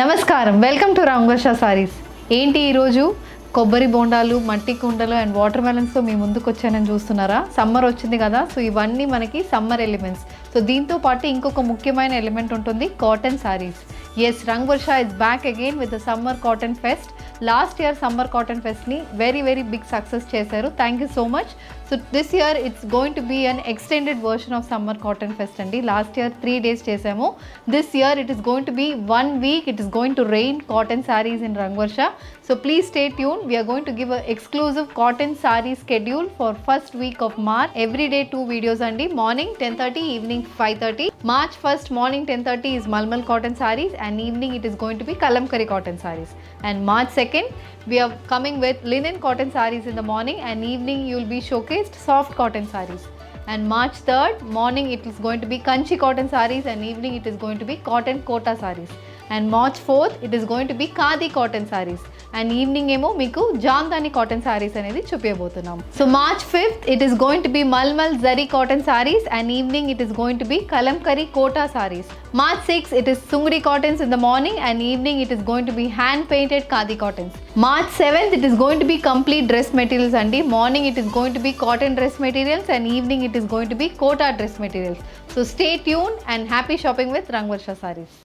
నమస్కారం, welcome to రాంవర్ష saris. ఏంటి ఈరోజు కొబ్బరి బోండాలు, మట్టి కుండలు అండ్ వాటర్ మెలన్స్తో మీ ముందుకు వచ్చానని చూస్తున్నారా? సమ్మర్ వచ్చింది కదా, సో ఇవన్నీ మనకి సమ్మర్ ఎలిమెంట్స్. సో దీంతో పాటు ఇంకొక ముఖ్యమైన ఎలిమెంట్ ఉంటుంది, cotton saris. Yes, Rangavarsha is back again with the summer cotton fest. Last year summer cotton ఫెస్ట్ని వెరీ బిగ్ సక్సెస్ చేశారు. Thank you so much. So this year it's going to be an extended version of summer cotton fest అండి. Last year 3 days చేసాము. This year it is going to be 1 week. It is going to rain cotton saris in Rangavarsha. So please stay tuned. We are going to give an exclusive cotton saree schedule for first week of March. Every day 2 videos andi. Morning 10:30, evening 5:30. March 1st morning 10:30 is Malmal cotton sarees and evening it is going to be Kalamkari cotton sarees. And March 2nd we are coming with linen cotton sarees in the morning and evening you will be showcased soft cotton sarees. And March 3rd morning it is going to be Kanchi cotton sarees and evening it is going to be cotton kota sarees. And March 4th it is going to be Khadi cotton sarees and evening ఏమో మీకు Jamdani cotton saris అనేది చూపించబోతున్నాం. So March 5th it is going to be Malmal Zari cotton sarees and evening it is going to be Kalamkari kota sarees. March 6th it is Sungri cottons in the morning and evening it is going to be hand painted Khadi cottons. March 7th it is going to be complete dress materials andi. Morning it is going to be cotton dress materials and evening it is going to be kota dress materials. So stay tuned and happy shopping with Rangvarsha sarees.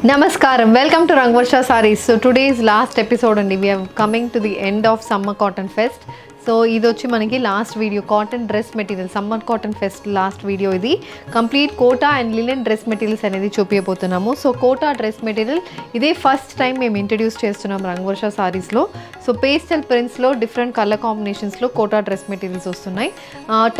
Namaskaram, welcome to Rangvarsha sarees. So today's last episode and we are coming to the end of summer cotton fest. So ఇది వచ్చి మనకి last video cotton dress material, summer cotton fest last video ఇది. Complete Kota and linen dress materials అనేది చూపించబోతున్నాము. So Kota dress material ఇదే first time మేము introduce చేస్తున్నాం రంగవర్ష సారీస్లో. సో పేస్టల్ ప్రింట్స్లో డిఫరెంట్ కలర్ కాంబినేషన్స్లో కోటా డ్రెస్ మెటీరియల్స్ వస్తున్నాయి.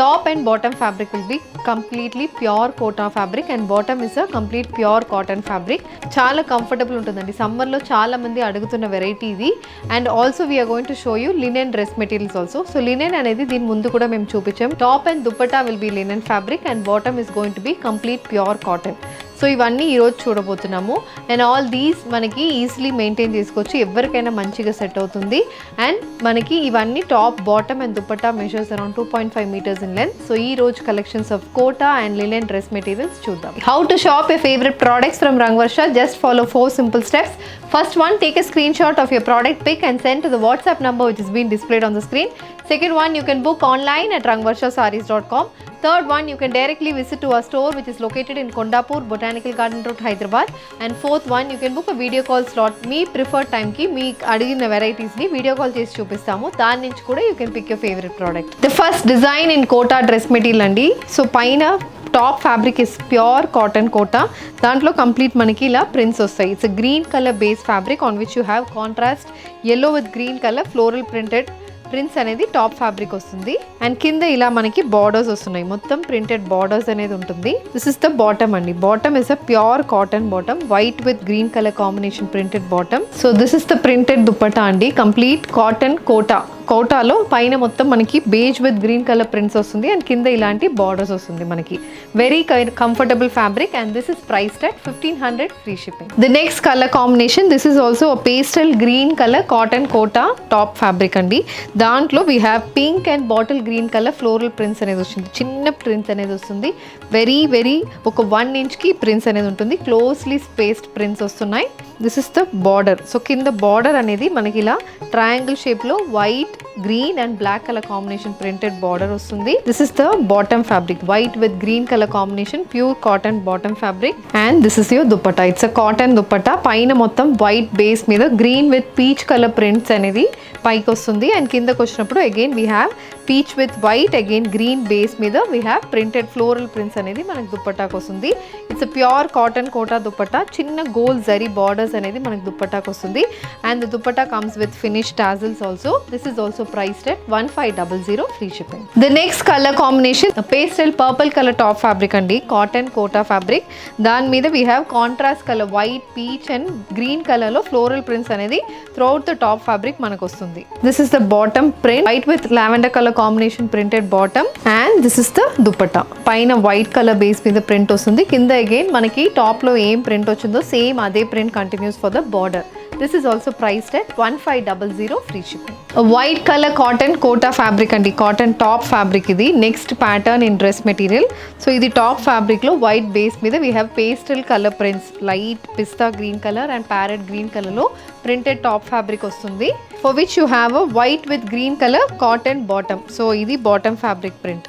Top and bottom fabric will be completely pure Kota fabric and bottom is a complete pure cotton fabric. చాలా కంఫర్టబుల్ ఉంటుందండి, సమ్మర్లో చాలా మంది అడుగుతున్న వెరైటీ ఇది. And also we are going to show you linen dress materials also. So linen అనేది దీని ముందు కూడా మేము చూపించాం. Top and dupatta will be linen fabric and bottom is going to be complete pure cotton. So ఇవన్నీ ఈరోజు చూడబోతున్నాము. అండ్ ఆల్ దీస్ మనకి ఈజీలీ మెయింటైన్ చేసుకోవచ్చు, ఎవరికైనా మంచిగా సెట్ అవుతుంది. అండ్ మనకి ఇవన్నీ top bottom and dupatta measures around 2.5 meters in length. So ఈ రోజు collections of Kota and linen dress materials చూద్దాం. How to shop your favorite products from Rangvarsha? Just follow 4 simple steps. First one, take a screenshot of your product pic and send to the WhatsApp number which is being displayed on the screen. Second one, you can book online at rangvarshasarees.com. Third one, you can directly visit to our store which is located in Kondapur, Botanical Garden Road, Hyderabad. And fourth one, you can book a video call slot. Me preferred టైంకి మీ అడిగిన వెరైటీస్ని video call చేసి చూపిస్తాము. దాని నుంచి కూడా you can pick your favourite product. The first design in Kota dress material అండి. So పైన top fabric is pure cotton Kota. దాంట్లో కంప్లీట్ మనకి ఇలా ప్రింట్స్ వస్తాయి. It's green colour base fabric on which you have contrast yellow with green colour floral printed prints అనేది top fabric వస్తుంది. And కింద ఇలా మనకి బార్డర్స్ వస్తున్నాయి, మొత్తం ప్రింటెడ్ బార్డర్స్ అనేది ఉంటుంది. దిస్ ఇస్ ద బాటమ్ అండి. Bottom is a pure cotton bottom, white with green colour combination printed bottom. So this is the printed dupatta అండి, కంప్లీట్ కాటన్ కోటా. కోటాలో పైన మొత్తం మనకి beige with green colour prints వస్తుంది and కింద ఇలాంటి borders వస్తుంది మనకి. Very comfortable fabric and this is priced at 1500 free shipping. The next colour combination, this is also pastel green colour cotton quota top fabric అండి. దాంట్లో we have pink and bottle green colour floral prints అనేది వస్తుంది, చిన్న prints అనేది వస్తుంది. Very ఒక 1 inchకి prints అనేది ఉంటుంది, క్లోజ్లీ స్పేస్డ్ ప్రింట్స్ వస్తున్నాయి. This is the border. So కింద బార్డర్ అనేది మనకి ఇలా ట్రయాంగిల్ షేప్లో white green and black colour combination printed border వస్తుంది. This is the bottom fabric, white with green colour combination pure cotton bottom fabric. And this is your dupatta. It's a cotton dupatta. పైన మొత్తం white base మీద green with peach colour prints అనేది పైకి వస్తుంది. And కిందకు వచ్చినప్పుడు again we have peach with white, again green base మీద we have printed floral prints అనేది మనకు దుపట్టాకు వస్తుంది. It's pure cotton Kota dupatta. చిన్న గోల్డ్ జరీ బార్డర్స్ అనేది మనకు దుపట్టాకు వస్తుంది. And the dupatta comes with finish tassels also. This is also priced at 1500 free shipping. The next color combination, a pastel purple color top fabric andi, cotton kota fabric. Dan meeda we have contrast color white, peach and green color lo floral prints anedi throughout the top fabric manaku vastundi. This is the bottom print, white with lavender color combination printed bottom and this is the dupatta. Paina white color base meeda print vastundi. Kinda again manaki top lo em print vachundo same ade print continues for the border. This is also priced at 1500 free shipping. A white color cotton kota fabric and cotton top fabric idi next pattern in dress material. So idi top fabric lo white base meeda we have pastel color prints, light pista green color and parrot green color lo printed top fabric ostundi, for which you have a white with green color cotton bottom. So idi bottom fabric print.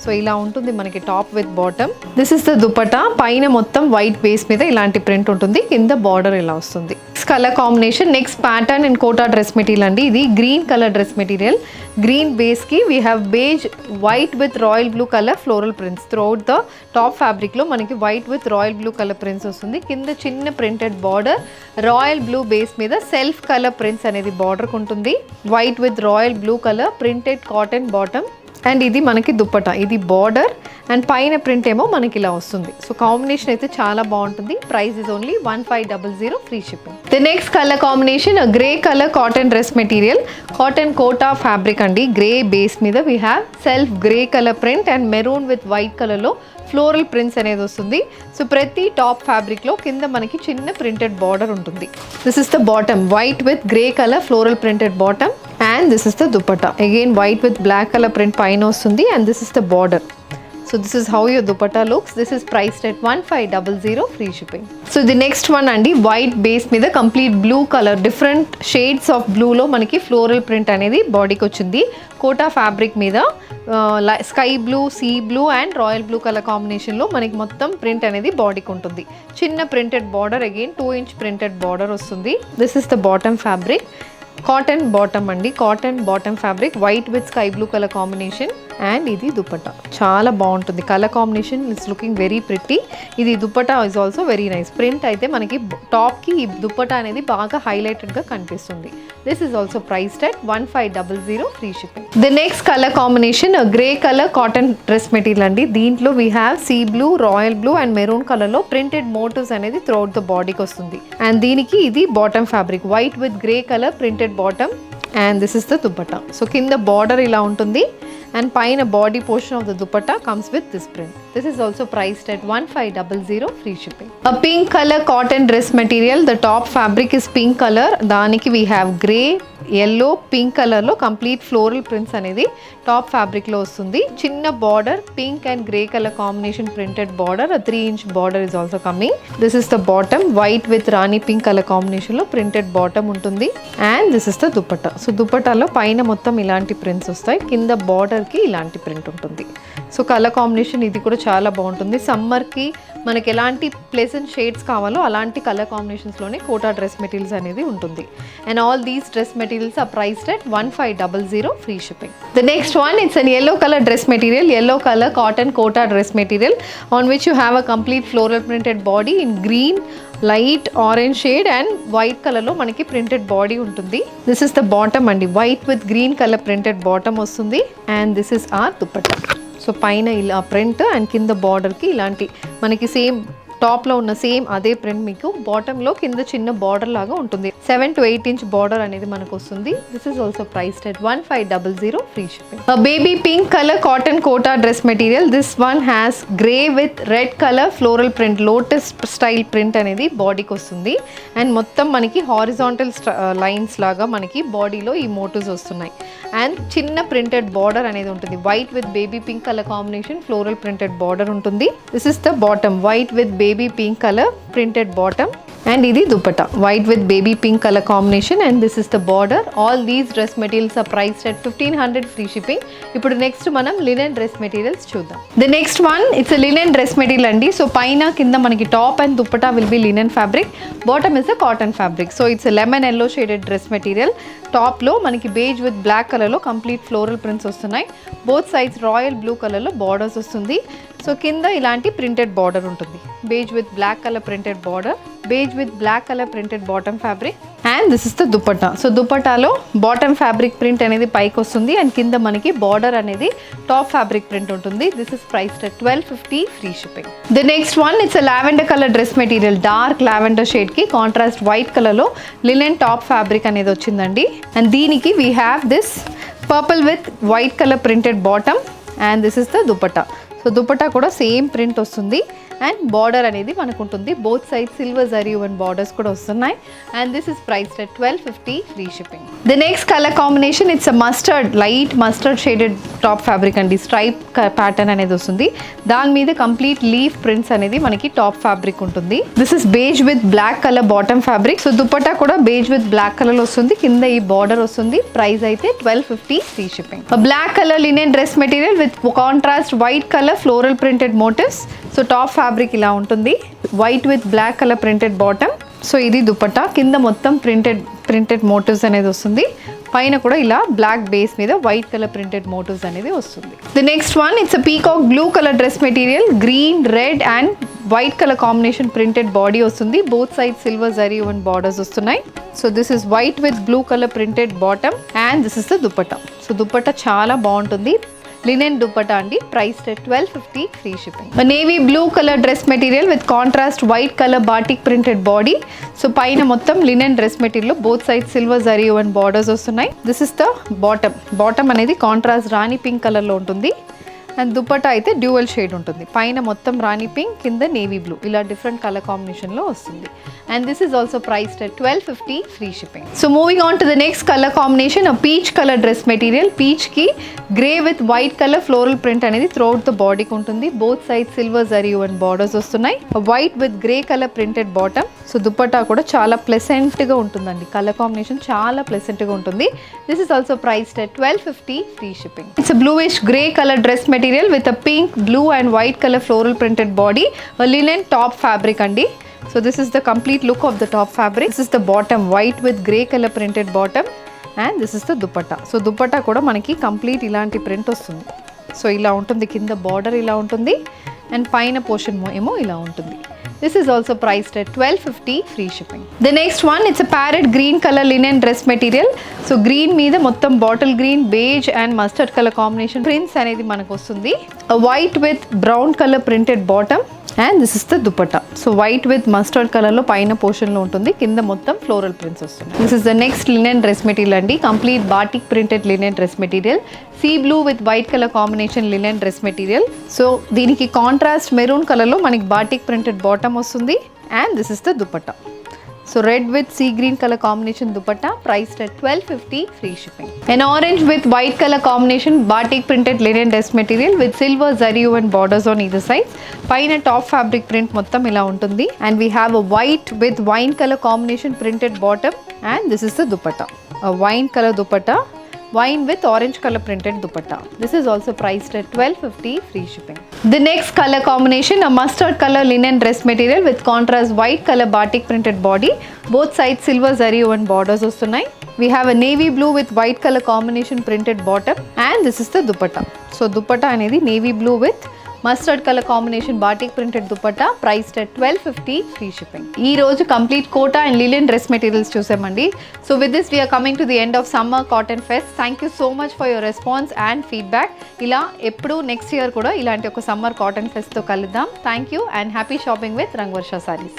So ఇలా ఉంటుంది మనకి top with bottom. This is the dupatta. పైన మొత్తం white base మీద ఇలాంటి print ఉంటుంది, కింద border ఇలా వస్తుంది. Colour combination next pattern in Kota dress material అండి. ఇది green colour dress material. Green బేస్కి we have beige white with royal blue colour floral prints. Throughout the top ఫ్యాబ్రిక్లో మనకి white with royal blue colour prints వస్తుంది. కింద చిన్న printed border royal blue base మీద self colour prints అనేది బార్డర్కి ఉంటుంది. White with royal blue colour printed cotton bottom. And ఇది మనకి దుప్పట, ఇది బార్డర్ అండ్ పైన ప్రింట్ ఏమో మనకి ఇలా వస్తుంది. సో కాంబినేషన్ అయితే చాలా బాగుంటుంది. Price is only 1500 free shipping. The next colour combination grey colour cotton dress material, cotton Kota fabric అండి. గ్రే బేస్ మీద we have self grey colour print and maroon with white కలర్లో ఫ్లోరల్ ప్రింట్స్ అనేది వస్తుంది. So ప్రతి top ఫ్యాబ్రిక్లో కింద మనకి చిన్న ప్రింటెడ్ బార్డర్ ఉంటుంది. This is the bottom, white with grey colour floral printed bottom and this is the dupatta. Again white with black colour print పైన వస్తుంది and this is the border. So this is how your dupatta looks. This is priced at 1500 free shipping. So the next one andi white base మీద complete blue color, different shades of blue లో మనకి floral print అనేది బాడీకి వచ్చింది. Kota fabric మీద sky blue, sea blue and royal blue colour కాంబినేషన్లో మనకి మొత్తం ప్రింట్ అనేది బాడీకి ఉంటుంది. చిన్న printed border, again 2 inch printed border వస్తుంది. This is the bottom fabric. Cotton bottom అండి, cotton bottom fabric white with sky blue colour combination and ఇది దుపట్టా. చాలా బాగుంటుంది colour combination, it's looking very pretty. ఇది dupatta is also very nice. Print అయితే మనకి టాప్కి ఈ దుపట్టా అనేది బాగా హైలైటెడ్గా కనిపిస్తుంది. This is also priced at 1500 free shipping. The next colour combination grey colour cotton dress material అండి. దీంట్లో we have sea blue, royal blue and maroon కలర్లో ప్రింటెడ్ మోటివ్స్ అనేది త్రూఅవుట్ ద బాడీకి వస్తుంది. అండ్ దీనికి ఇది bottom fabric, white with grey colour printed bottom and this is the dupatta. So కింద border ఇలా ఉంటుంది and పైన body portion of the dupatta comes with this print. This is also priced at 1500 free shipping. A pink colour cotton dress material. The top fabric is pink colour. దానికి we have grey, yellow, pink కలర్లో complete floral prints అనేది top ఫ్యాబ్రిక్లో వస్తుంది. చిన్న border, pink and grey colour combination printed border, 3 inch border is also coming. This is the bottom, white with rani pink colour కాంబినేషన్లో printed bottom ఉంటుంది and this is the dupatta. So దుపట్టాలో పైన మొత్తం ఇలాంటి prints వస్తాయి, కింద బార్డర్కి ఇలాంటి ప్రింట్ ఉంటుంది. సో కలర్ కాంబినేషన్ ఇది కూడా చాలా బాగుంటుంది. సమ్మర్కి మనకి ఎలాంటి ప్లెజెంట్ షేడ్స్ కావాలో అలాంటి కలర్ కాంబినేషన్స్లోనే కోటా డ్రెస్ మెటీరియల్స్ అనేది ఉంటుంది. And all these dress materials are priced at 1500 free shipping. The next one it's an yellow color dress material, yellow color cotton kota dress material on which you have a complete floral printed body in green, light orange shade and white color లో మనకి printed body ఉంటుంది. This is the bottom అండి, white with green color printed bottom వస్తుంది and this is our dupatta. So పైన ఇలా print and కింద బార్డర్కి ఇలాంటి మనకి సేమ్ టాప్లో ఉన్న సేమ్ అదే ప్రింట్ మీకు బాటంలో కింద చిన్న బార్డర్ లాగా ఉంటుంది. 7 to 8 inch బార్డర్ అనేది మనకు వస్తుంది. This is also priced at 1500 free shipping. Baby pink colour cotton Kota dress material. This one has grey with red colour floral print, lotus style print అనేది బాడీకి వస్తుంది అండ్ మొత్తం మనకి హారిజాంటల్ లైన్స్ లాగా మనకి బాడీలో ఈ మోటివ్స్ వస్తున్నాయి అండ్ చిన్న ప్రింటెడ్ బార్డర్ అనేది ఉంటుంది. White with baby pink colour combination floral printed border ఉంటుంది. This is the bottom, white with baby pink color printed bottom and ఇది dupatta, white with baby pink colour combination and this is the border. All these dress materials are priced at 1500 free shipping. ఇప్పుడు next మనం linen dress materials చూద్దాం. The next one it's linen dress material అండి. So పైన కింద మనకి top and dupatta will be linen fabric, bottom is a cotton fabric. So it's lemon yellow shaded dress material. టాప్లో మనకి beige with black కలర్లో complete floral prints వస్తున్నాయి. Both sides royal blue కలర్లో borders వస్తుంది. సో కింద ఇలాంటి ప్రింటెడ్ బార్డర్ ఉంటుంది, beige with black colour printed border, beige with black colour printed bottom fabric and this is the dupatta. So దుపట్టాలో bottom fabric print అనేది పైకి వస్తుంది అండ్ కింద మనకి బార్డర్ అనేది టాప్ ఫ్యాబ్రిక్ ప్రింట్ ఉంటుంది. This is priced at 1250 free shipping. The next one it's lavender colour dress material. Dark lavender shade కి contrast white colour లో లినెన్ టాప్ ఫ్యాబ్రిక్ అనేది వచ్చిందండి అండ్ దీనికి we have this purple with white colour printed bottom and this is the dupatta. So dupatta కూడా same print వస్తుంది and border అనేది మనకు ఉంటుంది. Both side silver zari and borders కూడా వస్తున్నాయి. And this is priced at $12.50 free shipping. The next colour combination it's mustard, light mustard shaded top fabric అండి. Stripe pattern అనేది వస్తుంది. దాని మీద కంప్లీట్ లీఫ్ ప్రింట్స్ అనేది మనకి టాప్ ఫ్యాబ్రిక్ ఉంటుంది. This is beige with black colour bottom fabric. So dupatta కూడా beige with black colour వస్తుంది. కింద ఈ బార్డర్ వస్తుంది. ప్రైస్ అయితే $12.50 free shipping. Black colour linen dress material with contrast white colour floral printed motifs. So top fabric ఇలా ఉంటుంది. White with black colour printed bottom. So ఇది దుపట్టా. కింద మొత్తం ప్రింటెడ్ మోటివ్స్ అనేది వస్తుంది. పైన కూడా ఇలా బ్లాక్ బేస్ మీద వైట్ కలర్ ప్రింటెడ్ మోటివ్స్ అనేది వస్తుంది. The next one it's a peacock blue colour dress material. Green, red and white colour combination printed body వస్తుంది. Both side silver zari and borders వస్తున్నాయి. So this is white with blue colour printed bottom and this is the dupatta. So dupatta చాలా బాగుంటుంది. Linen dupatta అండి. Priced at $12.50 free shipping. Navy blue colour dress material with contrast white colour batik printed body. So పైన మొత్తం linen dress material both side silver zari and borders వస్తున్నాయి. This is the bottom అనేది contrast రాణి pink కలర్లో ఉంటుంది. And dupatta అయితే dual shade ఉంటుంది. పైన మొత్తం రాణి పింక్, కింద నేవీ బ్లూ, ఇలా డిఫరెంట్ కలర్ కాంబినేషన్లో వస్తుంది. And this is also priced at $12.50 free shipping. So moving on to the next colour combination, peach colour dress material. పీచ్కి grey with white colour floral print అనేది throughout the బాడీకి ఉంటుంది. Both side silver zari and borders వస్తున్నాయి. White with grey colour printed bottom. So dupatta కూడా చాలా ప్లెసెంట్గా ఉంటుందండి. Colour combination చాలా ప్లెసెంట్గా ఉంటుంది. This is also priced at $12.50 free shipping. It's bluish grey colour dress material with a pink, blue and white color floral printed body, a linen top fabric andi. So this is the complete look of the top fabric. This is the bottom, white with grey color printed bottom and this is the dupatta. So dupatta kuda manaki complete ilanti print ostundi. So ila untundi, kinda border ila untundi and paina portion emo ila untundi. This is also priced at $12.50 free shipping. The next one, it's a parrot green color linen dress material. So green meeda mottam bottle green, beige and mustard color combination prints anedi manaku vastundi. A white with brown color printed bottom and this is the dupatta. So white with mustard color lo paina portion lo untundi, kinda mottam floral prints vastundi. This is the next linen dress material andi. Complete batik printed linen dress material. Sea blue with white color combination linen dress material. So దీనికి contrast maroon colour లో మనకి batik printed bottom వస్తుంది and this is the dupatta. So red with sea green colour combination dupatta. Priced at $12.50 free shipping. And orange with white colour combination batik printed linen dress material with silver zari and borders on either side. పైన top fabric print మొత్తం ఇలా ఉంటుంది and we have a white with wine colour combination printed bottom and this is the dupatta. Wine colour dupatta, wine with orange color printed dupatta. This is also priced at $12.50 free shipping. The next color combination, a mustard color linen dress material with contrast white color batik printed body. Both sides silver zari and borders vastunnai. We have a navy blue with white color combination printed bottom and this is the dupatta. So dupatta anedi navy blue with mustard colour combination batik printed dupatta. Priced at $12.50 free shipping. ఈ రోజు complete Kota and linen dress materials చూసామండి. So with this we're coming to the end of summer cotton fest. Thank you so much for your response and feedback. ఇలా ఎప్పుడు next year కూడా ఇలాంటి ఒక summer cotton ఫెస్ట్తో కలుద్దాం. Thank you and happy shopping with Rangavarsha saris.